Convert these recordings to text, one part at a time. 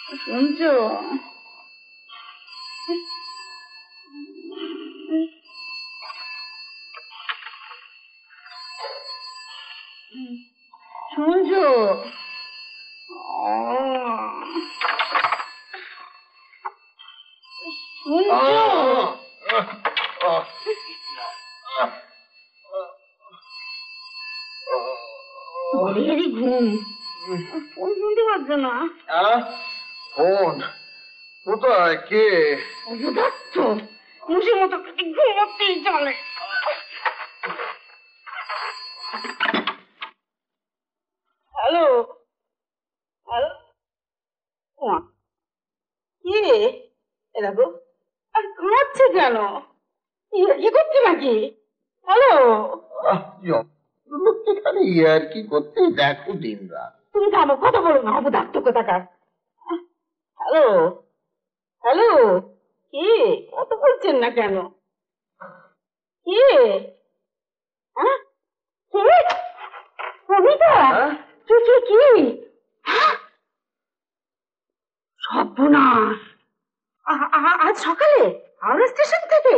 শুনছো? শুনছো? ঘুম ফোন শুনতে পারছো না? ফোন কোথায়? কে? মুসির মতো ঘুমাতেই চলে। হ্যালো হ্যালো, কে? এ দেখো ঘুমাচ্ছে কেন? কি করছে নাকি? হ্যালো, খালি ইয়ার কি করতে দেখো দিন রাত। তুমি থামো, কথা বলো না, অবদার্থ কোথাকার। হ্যালো হ্যালো, কে? কত বলছেন না কেন? কে? হ্যাঁ কে? কবিতা? কে কে কি? সর্বনাশ! আজ সকালে হাওড়া স্টেশন থেকে?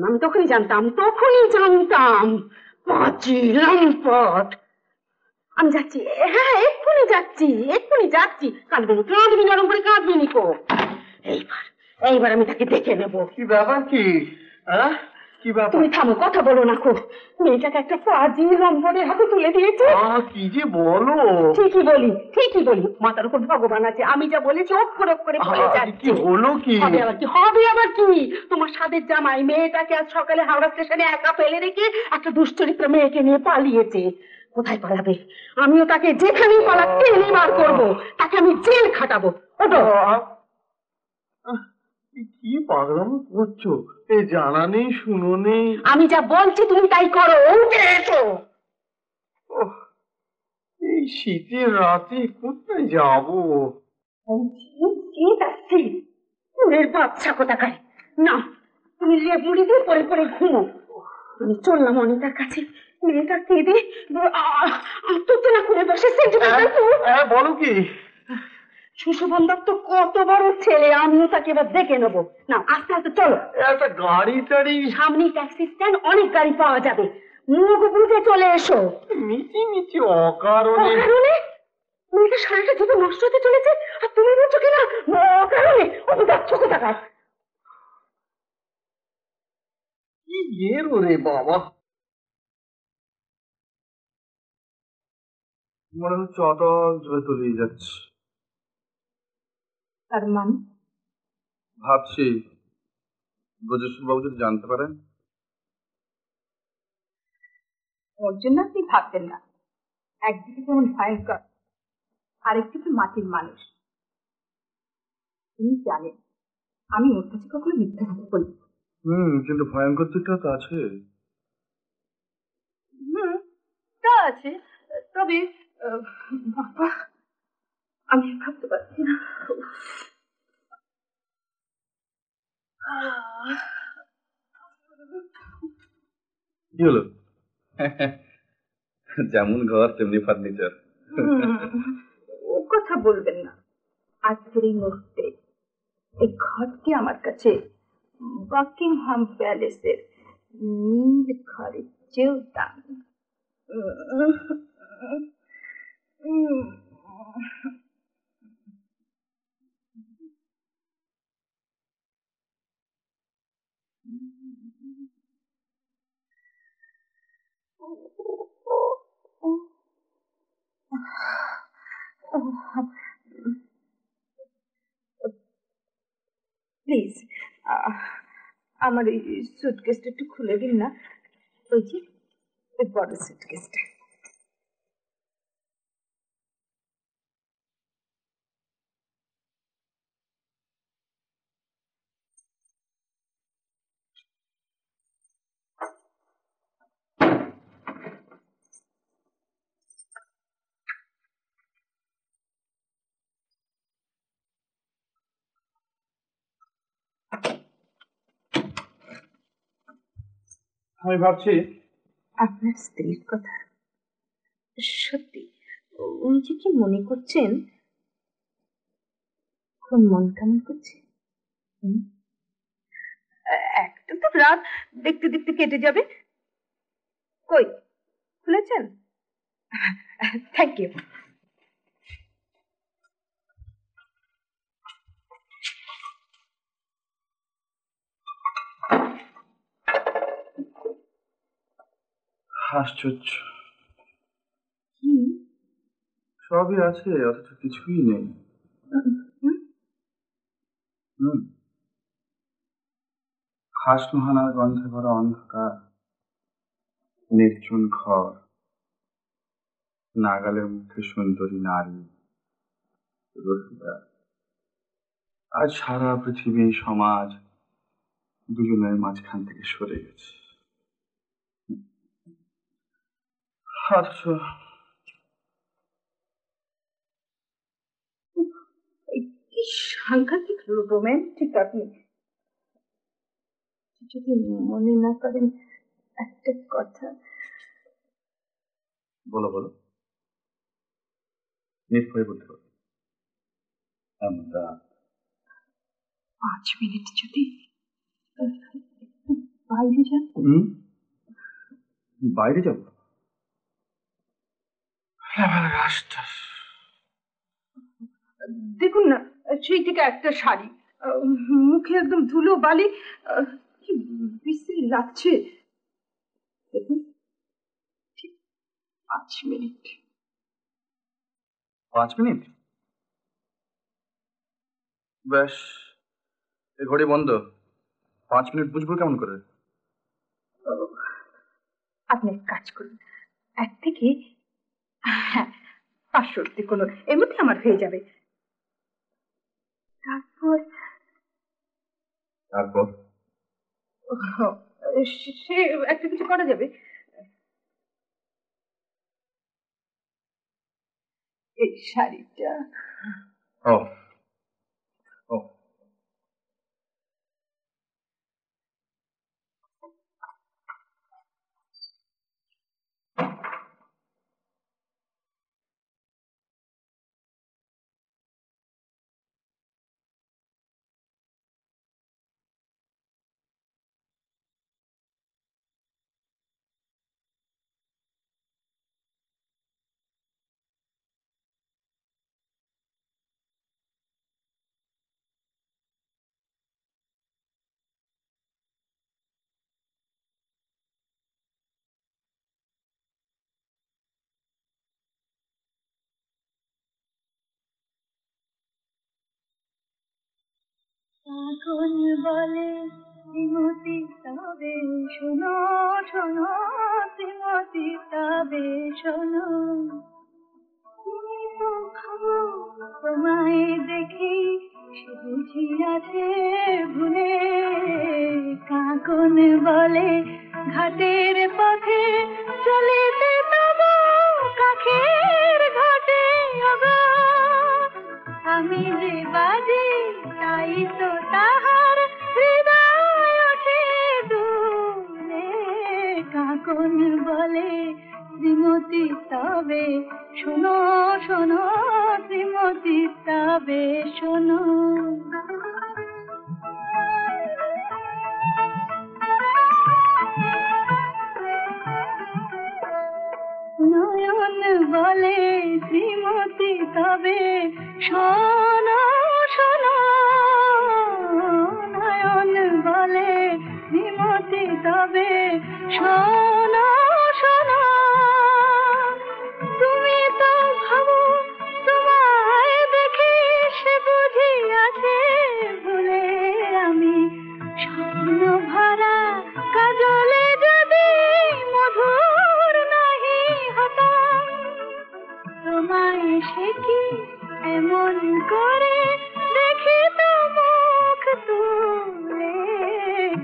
আমি তখনই জানতাম, পাঁচিলাম পথ। আমি যাচ্ছি, হ্যাঁ এক্ষুনি যাচ্ছি। কাঁদবি নরম করে কাঁদবি নিকো। এইবার আমি তাকে দেখে নেবো। কি ব্যাপার? কি কি ব্যাপার? তুমি থামো, কথা বলো না। খুব মেয়েটাকে একটা পাজি লম্বরের হাতে তুলে দিয়েছে। কি যে বলো! ঠিকই বলি, মাথার উপর ভগবান আছে। আমি যা বলেছি অক্ষর করে বলে যাচ্ছি। হলো কি? হবে আবার কি? তোমার সাদের জামাই মেয়েটাকে আজ সকালে হাওড়া স্টেশনে একা ফেলে রেখে একটা দুশ্চরিত্র মেয়েকে নিয়ে পালিয়েছে। কোথায় পালাবে? আমিও তাকে যেখানেই পালাক টেনে বার করবো, তাকে আমি জেল খাটাবো। ওটো। কি পাগলামো করছো? এই জানা নেই শুনো নেই। আমি যা বলছি তুমি তাই করো। উঠে এসো। এই শীতের রাতে কোথায় যাবো? বাচ্চা কোথাকার! না, তুমি লেবুড়ি দিয়ে পরে পরে ঘুমো। আমি চললাম অনিতার কাছে। মেয়েটা কেঁদে আত্মহত্যা করে বসে। বলো কি? সুশোভন দত্ত কত বড় ছেলে, আমিও তাকে এবার দেখে নেবো। না, আস্তে আস্তে চলো। একটা গাড়ি টাড়ি সামনে ট্যাক্সি স্ট্যান্ড, অনেক গাড়ি পাওয়া যাবে। মুখ বুঝে চলে এসো। মিটি অকারণে? মেয়েটা সারাটা জীবন নষ্ট হতে চলেছে, আর তুমি বলছো কিনা অকারণে? যাচ্ছ কোথাকার? কি গেরো রে বাবা! মনে হচ্ছে অটল জলে তলিয়ে যাচ্ছে। তার মানে? ভাবছি ব্রজেশ্বর বাবু যদি জানতে পারেন। ওর জন্য আপনি ভাবতেন না। একদিকে যেমন ভয়ঙ্কর, আরেকদিকে মাটির মানুষ। তিনি জানেন আমি ওর কাছে কখনো মিথ্যা কথা বলি। কিন্তু ভয়ঙ্কর দিকটা তো আছে। তা আছে, তবে বাবা, আমি ভাবতে পারছি না। কি হলো? যেমন ঘর তেমনি ফার্নিচার। ও কথা বলবেন না। আজকের এই মুহূর্তে এই ঘরটি আমার কাছে বাকিংহাম প্যালেসের নীল ঘরের চেয়েও দামি। প্লিজ আমার এই সুটকেসটা একটু খুলে দিন না। ওই যে ওই বড় সুটকেসটা। আমি ভাবছি আপনার স্ত্রীর কথা। সত্যি উনি যে কি মনে করছেন তোর মন কেমন করছে? একটা তো রাত দেখতে দেখতে কেটে যাবে। কই খুলেছেন? Thank you. আশ্চর্য, সবই আছে অথচ কিছুই নেই। হাঁস নোহানার গন্ধে ভরা অন্ধকার, নির্জন ঘর, নাগালের মধ্যে সুন্দরী নারী রহিয়া। আজ সারা পৃথিবী সমাজ দুজনের মাঝখান থেকে সরে গেছে। অথচ কি সাংঘাতিক রোম্যান্টিক আপনি। যদি মনে না করেন একটা কথা। বলো বলো, নিশ্চয়ই বলতে পারো। 5 মিনিট যদি বাইরে যান। বাইরে যাবো? দেখুন না, সেই থেকে একটা শাড়ি, মুখে একদম ধুলো বালি, কি বিশ্রী লাগছে। দেখুন, ঠিক 5 মিনিট। 5 মিনিট? বেশ, এই ঘড়ি বন্ধ। 5 মিনিট বুঝবো কেমন করে? আপনি এক কাজ করুন, 1 থেকে 500 অব্দি কোনো, এর মধ্যে আমার হয়ে যাবে। তারপর তারপর সে একটা কিছু করা যাবে। এই শাড়িটা। ও ও এখন বলে শ্রীমতী তবে শোনো শোনো, শ্রীমতী তবে শোনো। তুমি তো ভাবো তোমায় দেখি সে বুঝি আছে ভুলে। কাকন বলে ঘাটের পথে চলিতে তব কাখের ঘাটে অগো। আমি যে বাজি তাই তো তাহার হৃদয় ওঠে দুলে। কাকন বলে শ্রীমতী তবে শোনো শোনো, শ্রীমতী তবে শোনো। নয়ন বলে শ্রীমতী তবে শোনো শোনো। নয়ন বলে শ্রীমতী তবে শোনো শোনো। তুমি তো ভাবো তোমায় দেখে সে বুঝি আছে ভুলে। আমি স্বপ্ন ভরা কাজলে যদি মধুর নাহি হতাম, তোমায় সে কি এমন করে দেখি তো মুখ তুলে।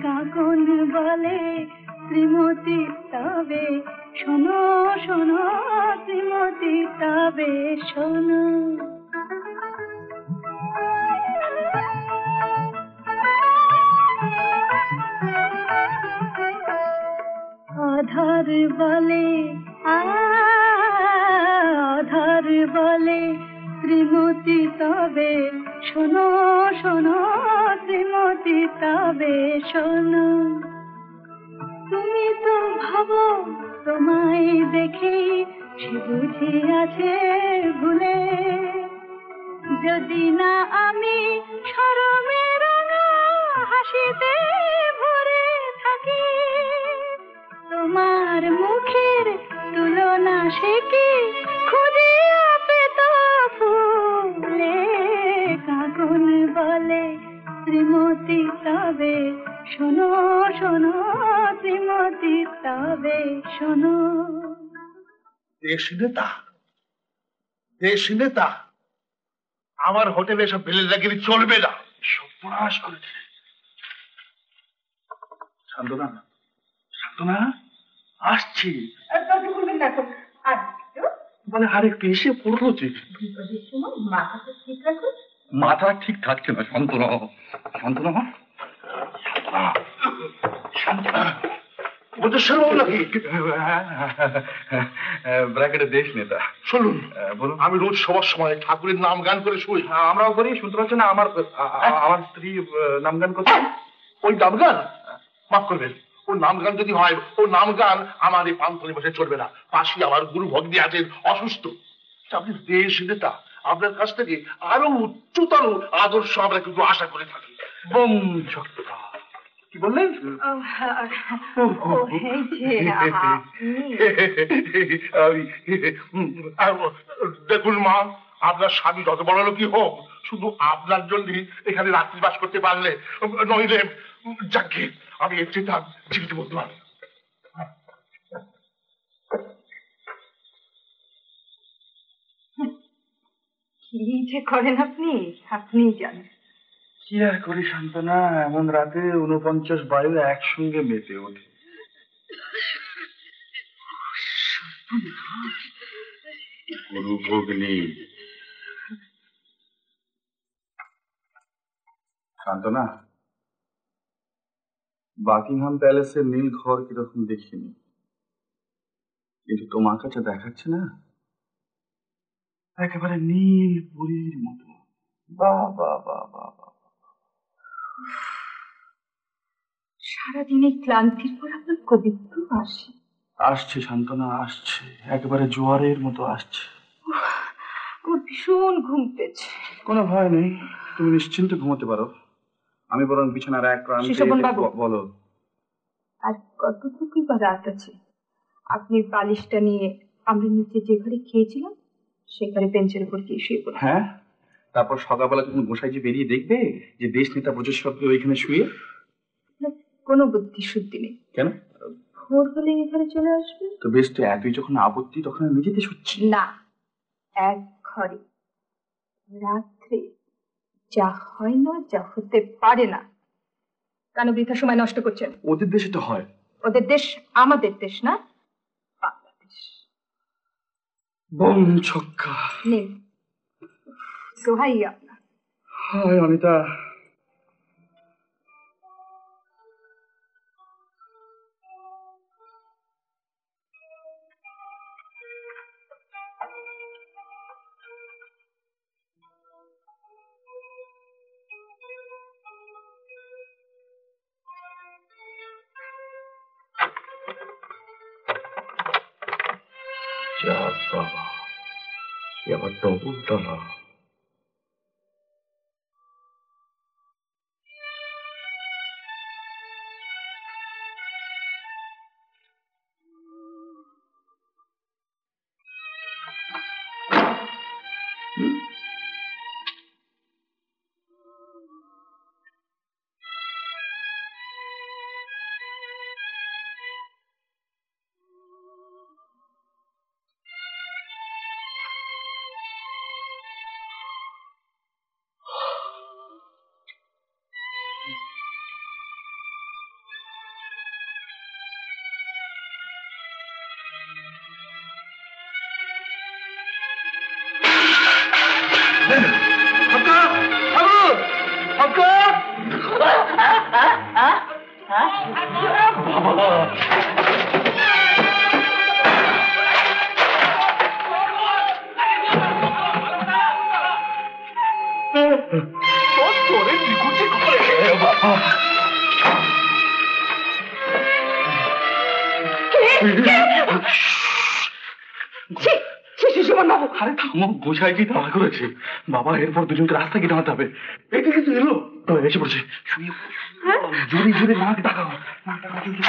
কাকন বলে শ্রীমতী তবে শোনো শোনো, শ্রীমতী তবে শোনো। অধর বলে অধর বলে শ্রীমতী তবে শোনো শোনো শ্রীমতী তবে শোনো, তুমি তো ভাবো তোমায় দেখেই সে বুঝি আছে ভুলে, যদি না আমি শরমে রাঙা হাসিতে ভরে থাকি, তোমার মুখের তুলনা সে কি খুঁজিয়া পেত ফুলে, কাকুন বলে শ্রীমতী তবে শোনো শোনো শ্রীমতী তবে শোনো। দেশ নেতা, দেশ নেতা আমার হোটেলে এসব বেলে লাগিয়ে চলবে না। সর্বনাশ করেছে। শান্তনা, শান্তনা আসছি। মানে আরেকটু এসে পড়লো যে মাথা ঠিক থাকছে না। শান্তনা, শান্তনা, শান্তনা, বুঝেশ্বর বাবু নাকি? ব্র্যাকেটে দেশ নেতা। শুনুন, বলুন। আমি রোজ সবার সময় ঠাকুরের নাম গান করে শুই। আমরাও করি, শুনতে পাচ্ছেন না? আমার স্ত্রী নাম গান করছে। ওই নাম গান, মাফ করবেন, ওই নাম গান যদি হয়, ও নাম গান আমার এই পান্থনি বসে চলবে না। পাশে আমার গুরু ভগ্নী আছেন অসুস্থ। আপনি দেশ নেতা, আপনার কাছ থেকে আরো উচ্চতর আদর্শ আমরা কিন্তু আশা করে থাকি। বোম ছক্কা। কি বললেন? দেখুন মা, আপনার স্বামী যত বড় লোকই হোক, শুধু আপনার জন্য এখানে রাত্রি বাস করতে পারলে, নইলে যাকে আমি এর চেয়ে তার জীবিত বলতে পারি। কি যে করেন আপনি, আপনিই জানেন। কি আর করি শান্তনা, এমন রাতে 49 বায়ু একসঙ্গে মেতে ওঠে। গুরু ভগ্নী। শান্তনা, বাকিংহাম প্যালেসের নীল ঘর কিরকম দেখিনি, কিন্তু তোমার কাছে দেখাচ্ছে না একেবারে নীল পুরীর মতো। বাহ বাহ বাহ বাহ বাহ। সারাদিনে ক্লান্তির পর আপনার কবিত্ব আসে। আসছে শান্তনা, আসছে, একেবারে জোয়ারের মতো আসছে। আমার ভীষণ ঘুম পেয়েছে। কোনো ভয় নেই, তুমি নিশ্চিন্তে ঘুমোতে পারো। আমি বরং বিছানার এক শিশোপন বাবু। বলো। আর কতটুকুই বা রাত আছে, আপনি বালিশটা নিয়ে আমরা নিচে যে ঘরে খেয়েছিলাম সে ঘরে বেঞ্চের উপর গিয়ে শুয়ে পড়ুন। হ্যাঁ, তারপর সকালবেলা যখন গোসাই যে বেরিয়ে দেখবে যে দেশ নেতা প্রচেষ্টা ওইখানে শুয়ে। কোনো বুদ্ধি শুদ্ধি নেই। কেন? ভোর হলে এই ঘরে চলে আসবে। তো বেশ, তো এতই যখন আপত্তি, তখন আমি নিজেতে শুচ্ছি। না, এক ঘরে রাত্রে যা হয় না, যা হতে পারে না। কেন বৃথা সময় নষ্ট করছেন? ওদের দেশে তো হয়। ওদের দেশ আমাদের দেশ না, বাংলাদেশ। বোম ছক্কা। নিন, দোহাই আপনার। হায় অনিতা, যা বাবা, এবার ডবল তালা। বাবা আরে থামো, গোসাই কি তাড়া করেছে বাবা, এরপর দুজনকে রাস্তা কি দাঁড়াতে হবে। এটা কিন্তু এলো তো, এসে পড়ছে। শুয়ে জোরে জোরে নাক ডাকাও, নাক ডাকাও জোরে।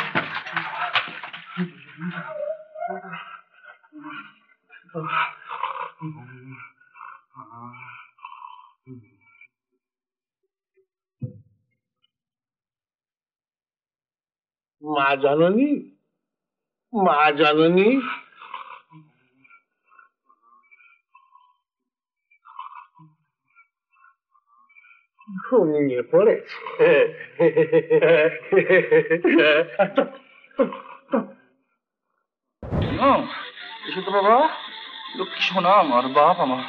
মা জাননী, মা জাননী, ঘুমিয়ে পড়েছে। এসে তো বাবা, লক্ষ্মী সোনা আমার, বাপ আমার।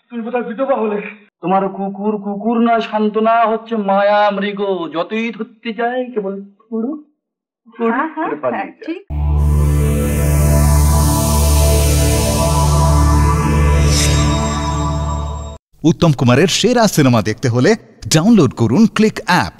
তুমি কোথায় বিধবা হলে? তোমার কুকুর কুকুর না, সান্ত্বনা হচ্ছে মায়া মৃগ, যতই ধরতে যায় কেবল ফুড়ু ফুড়ু করে পালিয়ে যায়। ঠিক। উত্তম কুমারের সেরা সিনেমা দেখতে হলে ডাউনলোড করুন ক্লিক অ্যাপ।